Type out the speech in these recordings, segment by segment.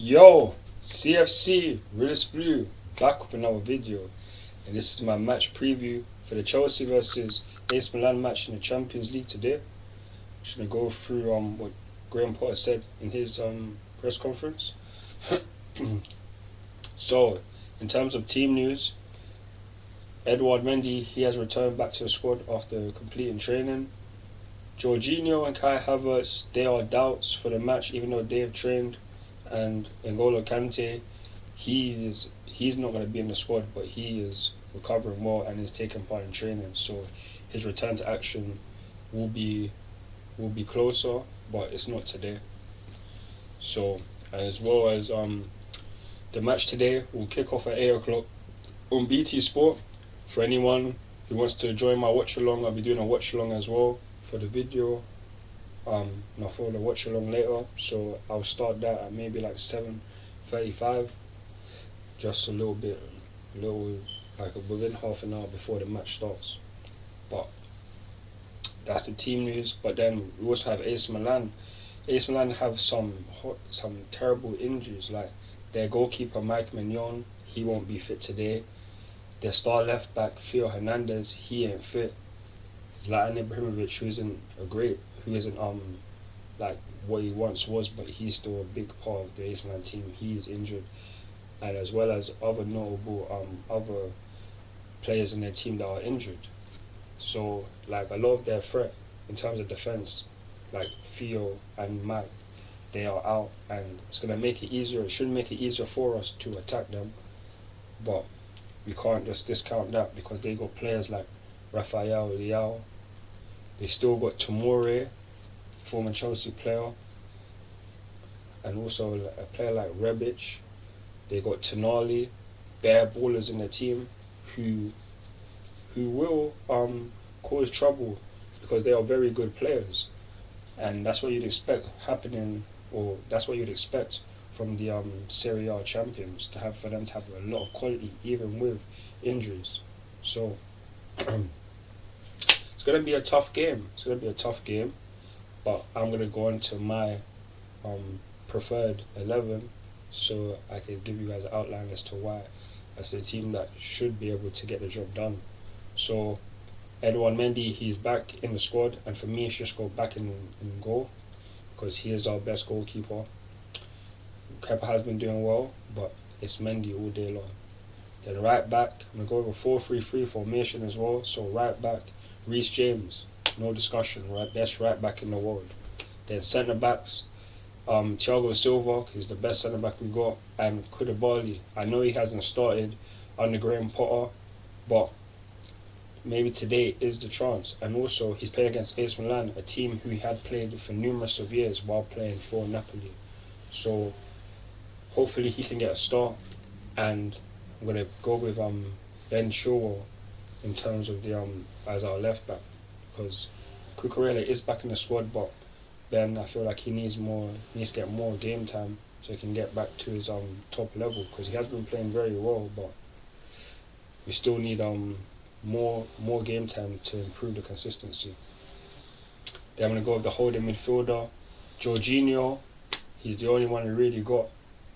Yo, CFC, Realist Blue, back with another video. And this is my match preview for the Chelsea versus AC Milan match in the Champions League today. I'm just going to go through what Graham Potter said in his press conference. So, in terms of team news, Edouard Mendy, he has returned back to the squad after completing training. Jorginho and Kai Havertz, they are doubts for the match even though they have trained. And N'Golo Kante, he's not going to be in the squad, but he is recovering well and is taking part in training. So his return to action will be closer, but it's not today. So as well as the match today will kick off at 8 o'clock on BT Sport. For anyone who wants to join my watch along, I'll be doing a watch along as well for the video. And I'll follow the watch along later, so I'll start that at maybe like 7:35, just a little like within half an hour before the match starts. But that's the team news. But then we also have AC Milan. AC Milan have some terrible injuries, like their goalkeeper Mike Mignon, he won't be fit today. Their star left back Theo Hernandez, he ain't fit. Zlatan Ibrahimovic, who isn't like what he once was, but he's still a big part of the AC Milan team. He is injured, and as well as other notable other players in their team that are injured. So like a lot of their threat in terms of defense, like Theo and Mike, they are out, and it's gonna make it easier. It should make it easier for us to attack them, but we can't just discount that because they got players like Rafael Leao. They still got Tomori, former Chelsea player, and also a player like Rebic. They got Tonali, bare ballers in their team who will cause trouble because they are very good players, and that's what you'd expect happening, or that's what you'd expect from the Serie A champions for them to have a lot of quality even with injuries. So it's going to be a tough game. But I'm going to go into my preferred 11 so I can give you guys an outline as to why that's the team that should be able to get the job done. So Edouard Mendy, he's back in the squad, and for me, he should just go back in goal because he is our best goalkeeper. Kepa has been doing well, but it's Mendy all day long. Then right back, I'm going to go with a 4-3-3 formation as well. So right back, Reece James, no discussion, right? Best right back in the world. Then centre backs, Thiago Silva, he's the best centre back we got, and Koulibaly. I know he hasn't started under Graham Potter, but maybe today is the chance. And also, he's playing against AC Milan, a team who he had played for numerous of years while playing for Napoli. So hopefully he can get a start, and I'm gonna go with Ben Chilwell in terms of the as our left back, because Cucurella is back in the squad, but Ben, I feel like he needs to get more game time so he can get back to his top level, because he has been playing very well, but we still need more game time to improve the consistency. Then I'm gonna go with the holding midfielder, Jorginho. He's the only one we really got.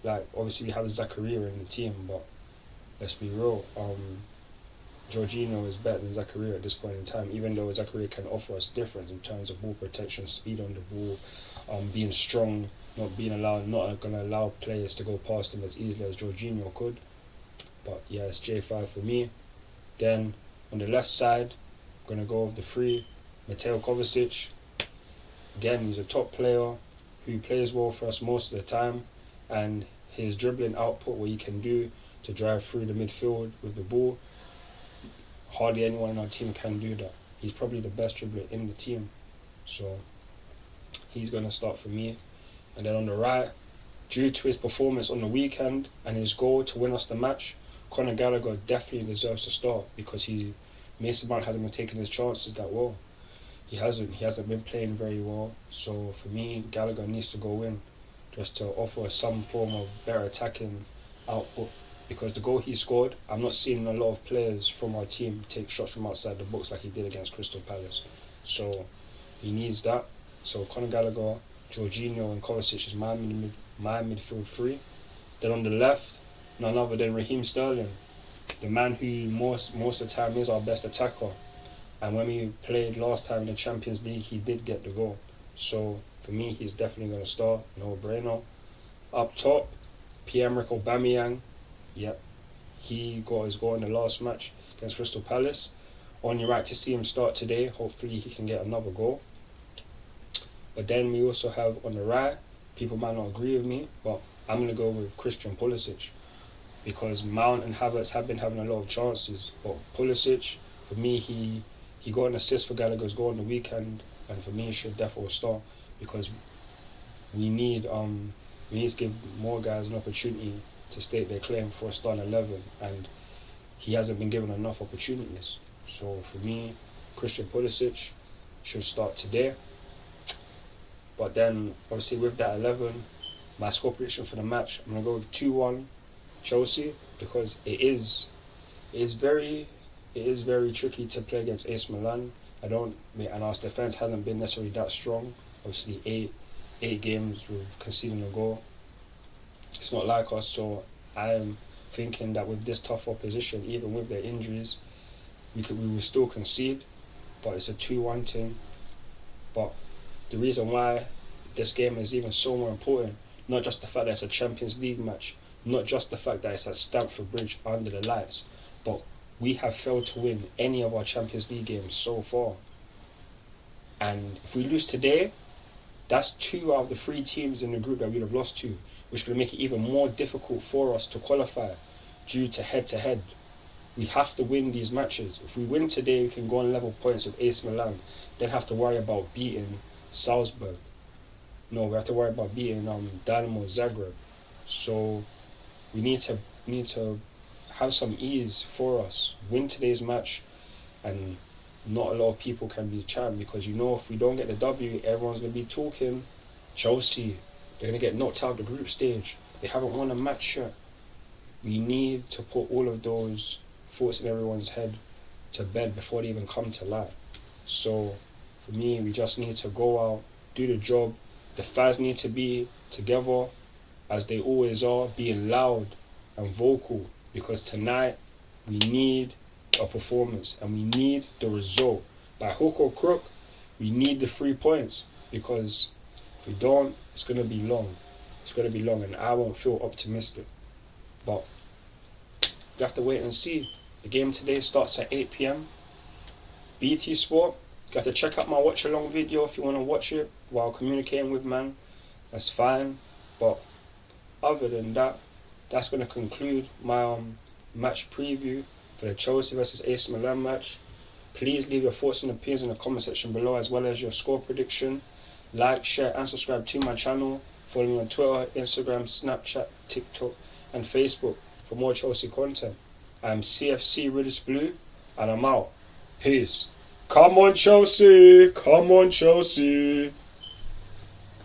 Like obviously we have Zakaria in the team, but let's be real. Jorginho is better than Zakaria at this point in time, even though Zakaria can offer us difference in terms of ball protection, speed on the ball, being strong, not going to allow players to go past him as easily as Jorginho could. But yeah, it's J5 for me. Then on the left side, I'm going to go with the three, Mateo Kovacic. Again, he's a top player who plays well for us most of the time, and his dribbling output, what he can do to drive through the midfield with the ball, hardly anyone in our team can do that. He's probably the best dribbler in the team, so he's going to start for me. And then on the right, due to his performance on the weekend and his goal to win us the match, Conor Gallagher definitely deserves to start, because Mason Mount hasn't been taking his chances that well. He hasn't been playing very well, so for me, Gallagher needs to go in just to offer some form of better attacking output. Because the goal he scored, I'm not seeing a lot of players from our team take shots from outside the box like he did against Crystal Palace. So he needs that. So Conor Gallagher, Jorginho and Kovacic is my midfield three. Then on the left, none other than Raheem Sterling, the man who most of the time is our best attacker. And when we played last time in the Champions League, he did get the goal. So for me, he's definitely going to start. No brainer. Up top, Pierre-Emerick Aubameyang. Yep, he got his goal in the last match against Crystal Palace. Only right to see him start today. Hopefully he can get another goal. But then we also have on the right, people might not agree with me, but I'm going to go with Christian Pulisic, because Mount and Havertz have been having a lot of chances. But Pulisic, for me, he got an assist for Gallagher's goal on the weekend, and for me, he should definitely start, because we need to give more guys an opportunity to state their claim for a starting 11, and he hasn't been given enough opportunities. So for me, Christian Pulisic should start today. But then, obviously, with that 11, my score prediction for the match, I'm going to go with 2-1 Chelsea, because it is very tricky to play against AC Milan. And our defence hasn't been necessarily that strong. Obviously, eight games with conceding a goal. It's not like us, so I am thinking that with this tough opposition, even with their injuries, we will still concede, but it's a 2-1 team. But the reason why this game is even so more important, not just the fact that it's a Champions League match, not just the fact that it's at Stamford Bridge under the lights, but we have failed to win any of our Champions League games so far. And if we lose today, that's 2 out of the 3 teams in the group that we'd have lost to, which is going to make it even more difficult for us to qualify due to head-to-head. We have to win these matches. If we win today, we can go on level points with AC Milan, then have to worry about beating Salzburg. No, we have to worry about beating Dynamo Zagreb. So we need to have some ease for us. Win today's match, and not a lot of people can be chatting, because if we don't get the W, everyone's going to be talking Chelsea. They're going to get knocked out of the group stage. They haven't won a match yet. We need to put all of those thoughts in everyone's head to bed before they even come to life. So for me, we just need to go out, do the job. The fans need to be together, as they always are, being loud and vocal, because tonight we need a performance and we need the result. By hook or crook, we need the 3 points, because if we don't, it's going to be long. It's going to be long, and I won't feel optimistic. But we have to wait and see. The game today starts at 8 p.m. BT Sport. You have to check out my watch along video if you want to watch it while communicating with man. That's fine. But other than that, that's going to conclude my match preview for the Chelsea versus AC Milan match. Please leave your thoughts and opinions in the comment section below, as well as your score prediction. Like, share and subscribe to my channel. Follow me on Twitter, Instagram, Snapchat, TikTok and Facebook for more Chelsea content. I'm CFC Riddis Blue, and I'm out. Peace. Come on Chelsea! Come on Chelsea!